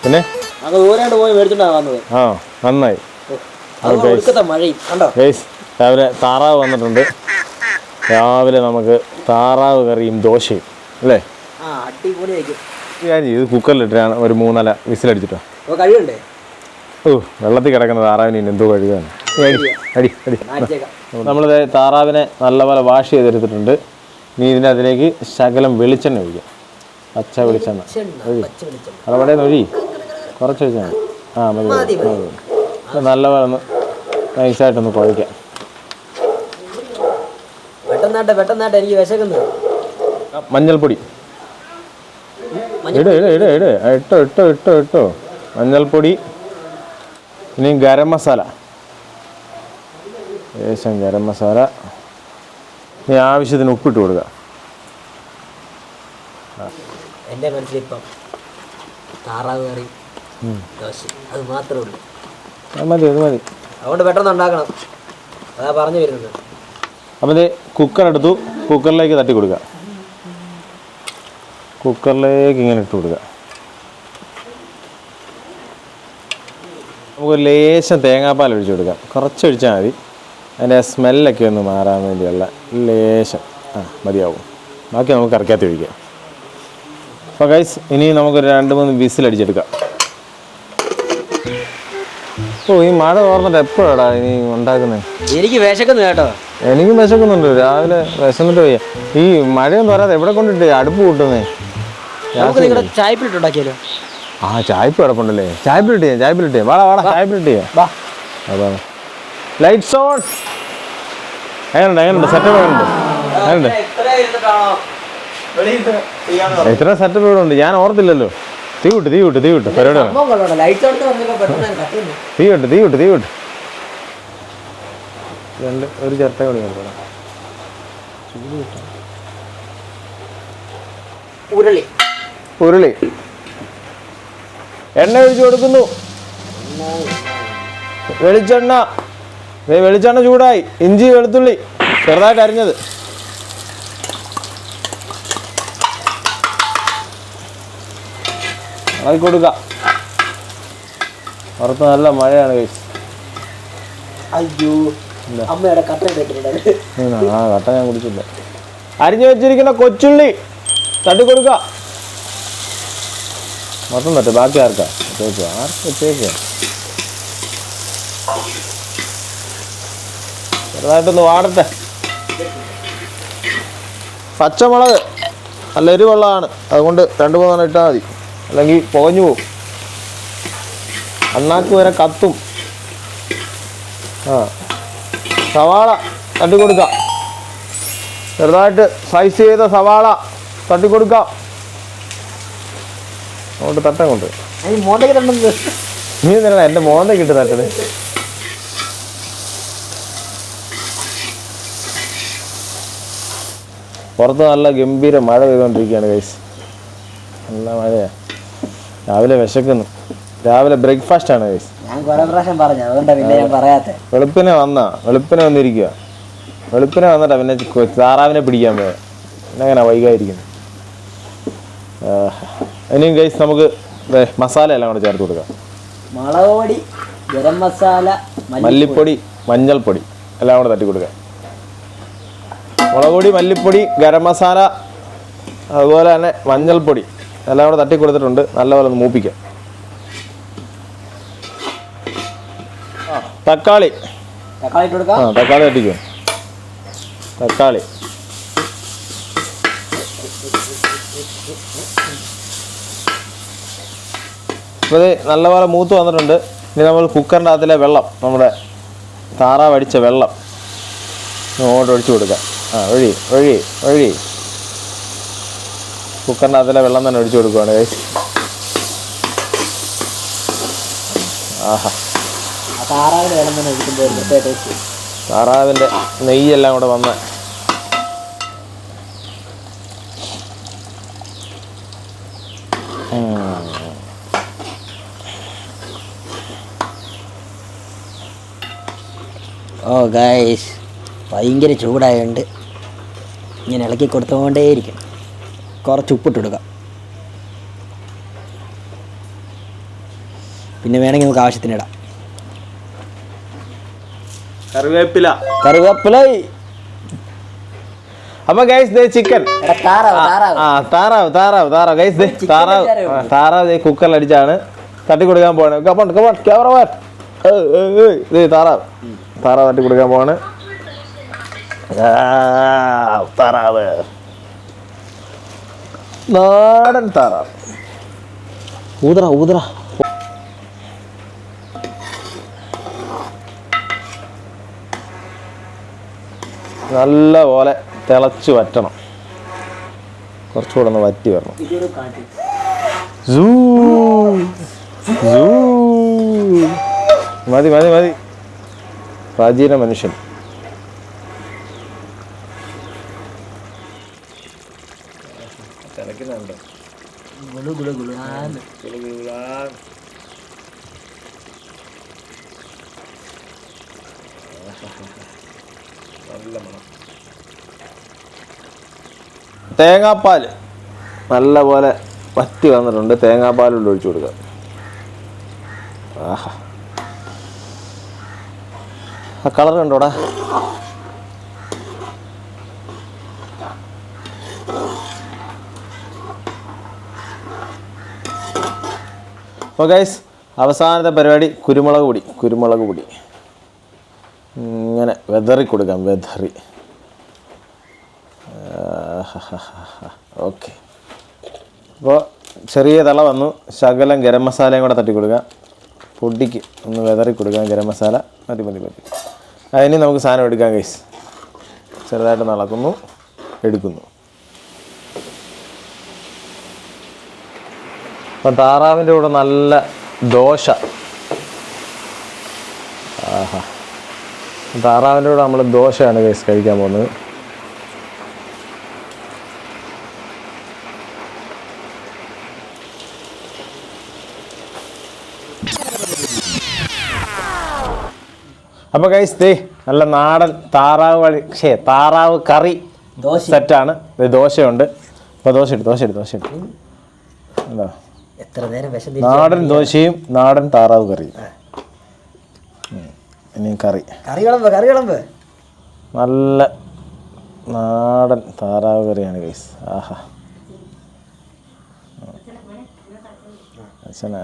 പിന്നെ നന്നായി. രാവിലെ താറാവ് വന്നിട്ടുണ്ട്. രാവിലെ നമുക്ക് താറാവ് കറിയും ദോശയും അല്ലേ? ഇത് കുക്കറിലിട്ടാണ് ഒരു 3-4 വിസിലടിച്ചിട്ടോ. വെള്ളത്തിൽ കിടക്കുന്ന താറാവിന് എന്തോ കഴുകാണ്. അടി നമ്മളിത് താറാവിനെ നല്ലപോലെ വാഷ് ചെയ്തെടുത്തിട്ടുണ്ട്. ഇനി ഇതിനകത്തിലേക്ക് ശകലം വെളിച്ചെണ്ണ ഒഴിക്കാം. പച്ച വെളിച്ചെണ്ണ അവിടെ ഒഴി കുറച്ച് ഒഴിച്ചാൽ മതി. നല്ലപോലെ ഒന്ന് നൈസായിട്ടൊന്ന് കുഴയ്ക്കാം. മഞ്ഞൾപ്പൊടി ഇട്ടോ. മഞ്ഞൾപ്പൊടി. ഇനി ഗരം മസാല, ലേശം ഗരം മസാല. ഇനി ആവശ്യത്തിന് ഉപ്പിട്ട് കൊടുക്കുക. എൻ്റെ മനസ്സിലിപ്പം താറാവ് കറി ദോശ അത് മാത്രമേ ഉള്ളൂ. മതി അതുകൊണ്ട് പെട്ടെന്ന് ഉണ്ടാക്കണം, അതാ പറഞ്ഞു വരുന്നത്. അപ്പം ഇത് കുക്കർ എടുത്തു, കുക്കറിലേക്ക് തട്ടി കൊടുക്കുക. കുക്കറിലേക്ക് ഇങ്ങനെ ഇട്ട് കൊടുക്കുക. നമുക്കൊരു ലേശം തേങ്ങാപ്പാൽ ഒഴിച്ച് കൊടുക്കാം. കുറച്ച് ഒഴിച്ചാൽ മതി, അതിൻ്റെ സ്മെല്ലൊക്കെ ഒന്ന് മാറാൻ വേണ്ടിയുള്ള ലേശം. മതിയാവും. ബാക്കി നമുക്ക് കറിക്കകത്ത് ഒഴിക്കാം. അപ്പോൾ ഗൈസ് ഇനി നമുക്കൊരു 2-3 വിസിലടിച്ചെടുക്കാം. ഈ മഴ ഓർന്നിട്ട് എപ്പോഴാടാ ഇനി ഉണ്ടാക്കുന്നത്? എനിക്ക് വിശക്കുന്നു കേട്ടോ. എനിക്കും വിശക്കുന്നുണ്ട്. രാവിലെ വിശന്നിട്ട് പോയി. ഈ മഴയൊന്നും വരാതെ എവിടെ കൊണ്ടിട്ട് അടുപ്പ് കൂട്ടുന്നേ? ചായപ്പിലിട്ടുണ്ടാക്കിയാലോ? ചായപ്പ് കിടപ്പുണ്ടല്ലേ? ചായപ്പിലിട്ടേ വാടാ ചായപ്പിലിട്ടേ. അതാണ് ലൈറ്റ്സ് ഓൺ. എങ്ങനെയുണ്ട് സെറ്റപ്പ്? എങ്ങനെയുണ്ട്? എത്ര സെറ്റപ്പ് ഇവിടെ ഉണ്ട് ഞാൻ ഓർത്തില്ലല്ലോ. തീ വിട്ട് പരിപാടി. തീ വിട്ട് ഒരു ചിരട്ട കൂടി ഉരുളി എണ്ണ ഒഴിച്ചു കൊടുക്കുന്നു. വെളിച്ചെണ്ണ ചൂടായി. ഇഞ്ചി വെളുത്തുള്ളി ചെറുതായിട്ട് അരിഞ്ഞത്. ഇളക്കി കൊടുക്കുക. പുറത്ത് നല്ല മഴയാണ് കഴിച്ച്. കട്ട ഞാൻ കുടിച്ചില്ല. അരിഞ്ഞു വെച്ചിരിക്കുന്ന കൊച്ചുള്ളി തട്ടി കൊടുക്കുക. മൊത്തം തട്ടെ, ബാക്കി ആർക്കാ വെച്ചേക്കുക. ചെറുതായിട്ടൊന്ന് വാടട്ടെ. പച്ചമുളക് നല്ല എരിവുള്ളതാണ്, അതുകൊണ്ട് 2-3 ഇട്ടാൽ മതി, അല്ലെങ്കിൽ പുകഞ്ഞു പോകും. അണ്ണാക്ക് വരെ കത്തും. സവാള തട്ടിക്കൊടുക്കാം. ചെറുതായിട്ട് സ്ലൈസ് ചെയ്ത സവാള തട്ടിക്കൊടുക്കാം. അങ്ങോട്ട് തട്ടങ്ങോട്ട്. നീ തരണം എൻ്റെ മോന്തയ്ക്ക് ഇട്ട് തട്ടത്. പുറത്ത് നല്ല ഗംഭീര മഴ പെയ്തുകൊണ്ടിരിക്കുകയാണ് ഗൈസ്. നല്ല മഴയാണ്. രാവിലെ വിശക്കുന്നു. രാവിലെ ബ്രേക്ക്ഫാസ്റ്റ് ആണ് ഗൈസ്. വെളുപ്പിനെ വന്നിരിക്കുക. വെളുപ്പിനെ വന്നിട്ടാ പിന്നെ താറാവിനെ പിടിക്കാൻ പോയത്. എങ്ങനെ വൈകാതിരിക്കുന്നു. ഇനിയും ഗൈസ് നമുക്ക് മസാല എല്ലാം കൂടെ ചേർത്ത് കൊടുക്കാം. മുളക് പൊടി, ഗരം മസാല, മല്ലിപ്പൊടി, മഞ്ഞൾപ്പൊടി എല്ലാം കൂടെ തട്ടി കൊടുക്കാം. മുളക് പൊടി, മല്ലിപ്പൊടി, ഗരം മസാല, അതുപോലെ തന്നെ മഞ്ഞൾപ്പൊടി എല്ലാം കൂടെ തട്ടി കൊടുത്തിട്ടുണ്ട്. നല്ലപോലെ ഒന്ന് മൂപ്പിക്കാം. തക്കാളി തട്ടിക്കും. തക്കാളി അപ്പോൾ ഇത് നല്ലപോലെ മൂത്ത് വന്നിട്ടുണ്ട്. ഇനി നമ്മൾ കുക്കറിൻ്റെ അകത്തിലെ വെള്ളം, നമ്മുടെ താറാവ് അടിച്ച വെള്ളം അങ്ങോട്ട് ഒഴിച്ചു കൊടുക്കാം. ഒഴി കുക്കറിൻ്റെ അകത്തിലെ വെള്ളം തന്നെ ഒഴിച്ചു കൊടുക്കുകയാണ് ഗൈസ്. താറാവിൻ്റെ നെയ്യെല്ലാം കൂടെ വന്ന് ഗൈസ് ഭയങ്കര ചൂടായതുകൊണ്ട് ഇങ്ങനെ ഇളക്കി കൊടുത്തുകൊണ്ടേയിരിക്കും. കുറച്ച് ഉപ്പിട്ട് കൊടുക്കാം. പിന്നെ വേണമെങ്കിൽ നമുക്ക് ആവശ്യത്തിന് ഇടാം. കറിവേപ്പില. അപ്പൊ ഗൈസ് ചിക്കൻ താറാവ് കുക്കറിൽ അടിച്ചാണ് തട്ടി കൊടുക്കാൻ പോവാണ്. താറാവ് തട്ടി കൊടുക്കാൻ പോവാണ്. താറാവ് നാടൻ താറാവ്. ഊതറ നല്ല പോലെ തിളച്ച് വറ്റണം. കുറച്ചുകൂടെ ഒന്ന് വറ്റി വരണം. മതി പ്രാചീന മനുഷ്യൻ. തേങ്ങാപ്പാൽ നല്ല പോലെ വറ്റി വന്നിട്ടുണ്ട്. തേങ്ങാപ്പാലുണ്ട് ഒഴിച്ചു കൊടുക്കുക. ആഹാ, ആ കളർ കണ്ടോടാ. അപ്പോൾ ഗൈസ് അവസാനത്തെ പരിപാടി കുരുമുളക് പൊടി ഇങ്ങനെ വെതറി കൊടുക്കാം. ഓക്കെ. അപ്പോൾ ചെറിയ തള വന്നു. ശകലം ഗരം മസാലയും കൂടെ തട്ടി കൊടുക്കുക. പൊടിക്ക് ഒന്ന് വെതറി കൊടുക്കാം ഗരം മസാല. മതി. അതിന് നമുക്ക് സാധനം എടുക്കാം ഗൈസ്. ചെറുതായിട്ട് നടക്കുന്നു, എടുക്കുന്നു. അപ്പം താറാവിൻ്റെ കൂടെ നല്ല ദോശ. ആഹാ, താറാവിൻ്റെ കൂടെ നമ്മൾ ദോശയാണ് ഗൈസ് കഴിക്കാൻ പോകുന്നത്. അപ്പോൾ ഗൈസ് ദേ നല്ല നാടൻ താറാവ് കറി സെറ്റാണ്. ദോശയുണ്ട്. അപ്പോൾ ദോശ ഇട്ട് എന്താ നാടൻ ദോശയും നാടൻ താറാവ് കറിയും. ഇനി കറി നല്ല നാടൻ താറാവ് കറിയാണ് ഗൈസ്. ആഹാ,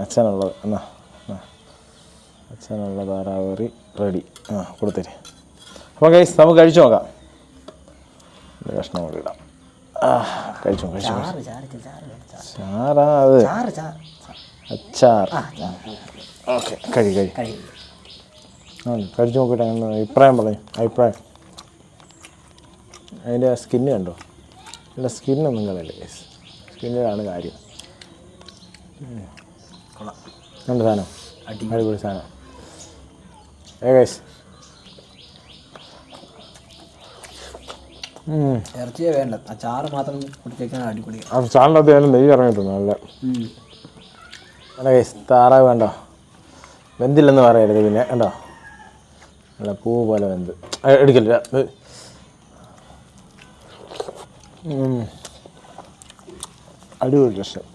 അച്ഛനുള്ളത് എന്നാ അച്ഛനുള്ള താറാവ് കറി റെഡി. കൊടുത്തരി. അപ്പോൾ ഗൈസ് നമുക്ക് കഴിച്ചു നോക്കാം. കഷ്ണം കൂടി ഇടാം. കഴിച്ചു ചാറാ അത് അച്ചാർ. ഓക്കെ, കഴിച്ചു നോക്കിയിട്ട് അങ്ങനെ അഭിപ്രായം പറയും. അതിൻ്റെ സ്കിന്ന് കണ്ടോ? അല്ല, സ്കിന്നൊന്നും കളയില്ല ഗൈസ്. സ്കിന്നിലാണ് കാര്യം. രണ്ട് സാധനം അടിപൊളി സാധനം. ഗൈസ് ഇറച്ചിയെ വേണ്ട, ആ ചാറ് മാത്രം കുടിച്ചേക്കാൻ അടിപൊളി. ആ ചാറിൻ്റെ അകത്ത് നെയ്യ് ഇറങ്ങിയിട്ടുണ്ട് നല്ല. അല്ല ഗൈസ്, താറാവ് വേണ്ടോ? വെന്തില്ലെന്ന് പറയരുത് പിന്നെ. കണ്ടോ, നല്ല പൂ പോലെ വെന്ത്. എടുക്കില്ല. അടിപൊളി രസം.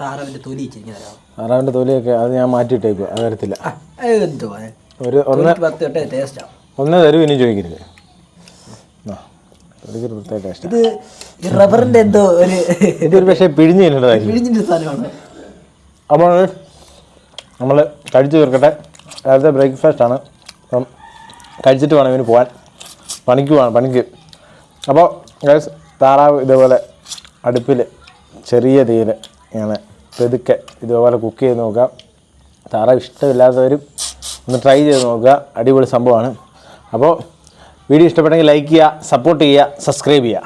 താറാവിൻ്റെ തൊലിയൊക്കെ അത് ഞാൻ മാറ്റിയിട്ടേക്കും. അത് തരത്തില്ല. ഒന്നേ തരൂ, ഇനി ചോദിക്കരുത്. റബ്ബറിന്റെ എന്തോ ഇതൊരു പക്ഷേ പിഴിഞ്ഞ് തിന്നേണ്ടതായിരിക്കും. അപ്പോൾ നമ്മൾ കഴിച്ചു തീർക്കട്ടെ. രാവിലത്തെ ബ്രേക്ക്ഫാസ്റ്റാണ്. അപ്പം കഴിച്ചിട്ട് വേണം ഇവന് പോകാൻ. പണിക്ക്. അപ്പോൾ ഗൈസ് താറാവ് ഇതേപോലെ അടുപ്പിൽ ചെറിയ തീയിൽ ഇങ്ങനെ പെതുക്കെ ഇതുപോലെ കുക്ക് ചെയ്ത് നോക്കുക. താറാവ് ഇഷ്ടമില്ലാത്തവരും ഒന്ന് ട്രൈ ചെയ്ത് നോക്കുക. അടിപൊളി സംഭവമാണ്. അപ്പോൾ വീഡിയോ ഇഷ്ടപ്പെട്ടെങ്കിൽ ലൈക്ക് ചെയ്യുക, സപ്പോർട്ട് ചെയ്യുക, സബ്സ്ക്രൈബ് ചെയ്യുക.